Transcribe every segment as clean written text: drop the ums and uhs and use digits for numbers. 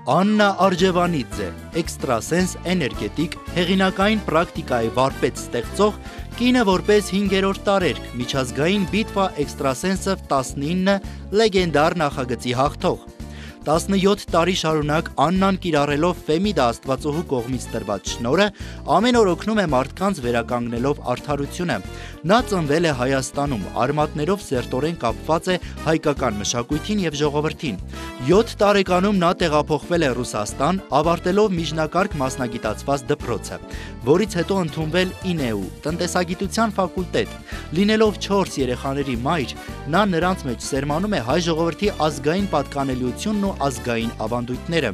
Աննա Արջևանիձե, էքստրասենս էներգետիկ, հեղինակային պրակտիկայի վարպետ ստեղծող, կինը որպես 5-րդ տարերկ միջազգային բիտվա էքստրասենսը 19 լեգենդար նախագծի հաղթող։ 17 տարի շարունակ Աննան կիրառելով Ֆեմիդա Աստվածուհու կողմից տրված շնորհը ամեն օր օգնում է մարդկանց վերականգնելով արդարությունը։ Նա ծնվել է Հայաստանում, արմատներով սերտորեն կապված է հայկական մշակույթին եւ ժողովրդին։ 7 տարեկանում նա տեղափոխվել է Ռուսաստան, ավարտելով միջնակարգ մասնագիտացված դպրոցը, որից հետո ընդունվել ԻՆԵՈՒ տնտեսագիտության ֆակուլտետ։ Լինելով 4 երեխաների մայր, նա նրանց մեջ սերմանում է հայ ժողովրդի ազգային պատկանելիությունն ու ազգային ավանդույթները։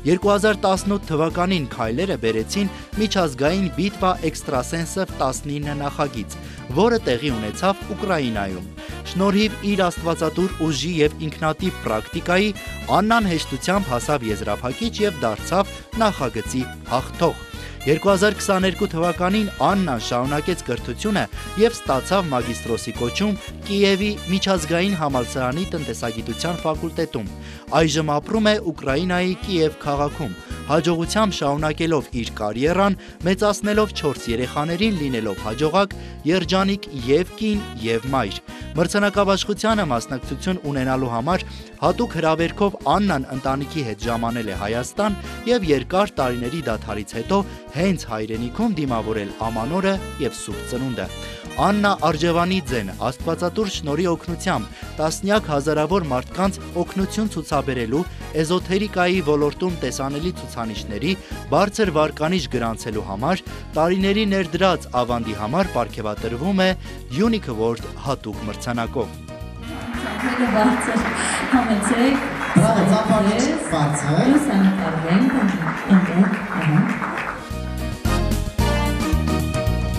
2018 թվականին քայլերը բերեցին միջազգային բիտվա էքստրասենսը 19 նախագիծ, որը տեղի ունեցավ Ուկրաինայում։ Շնորհիվ իր աստվածատուր ուժի եւ ինքնատիպ պրակտիկայի Աննան հեշտությամբ հասավ եզրափակիչ եւ դարձավ նախագծի հաղթող։ 2022 թվականին Աննան շարունակեց կրթությունը եւ ստացավ մագիստրոսի կոչում Կիևի միջազգային համալսարանի տնտեսագիտության ֆակուլտետում։ Այժմ ապրում է Ուկրաինայի Կիև քաղաքում, հաջողությամբ շարունակելով իր կարիերան, մեծացնելով 4 երեխաներին, լինելով հաջողակ, երջանիկ եւ կին եւ մայր։ Մրցանակաբաշխությանը մասնակցություն ունենալու համար հատուկ հրավերքով Աննան ընտանիքի հետ ժամանել է Հայաստան եւ երկար տարիների դադարից հետո հենց հայրենիքում դիմավորել Ամանորը եւ Սուրբ Ծնունդը։ Աննա Արջևանիձեն աստվածատուր շնորհի օգնությամբ տասնյակ հազարավոր մարդկանց օգնություն ցուցաբերելու, էզոթերիկայի ոլորտում տեսանելի ցուցանիշների բարձր վարկանիշ գրանցելու համար տարիների ներդրած ավանդի համար պարգևատրվում է Unique Award հատուկ մրցանակով։ Բարձր համեցեք, բարձր,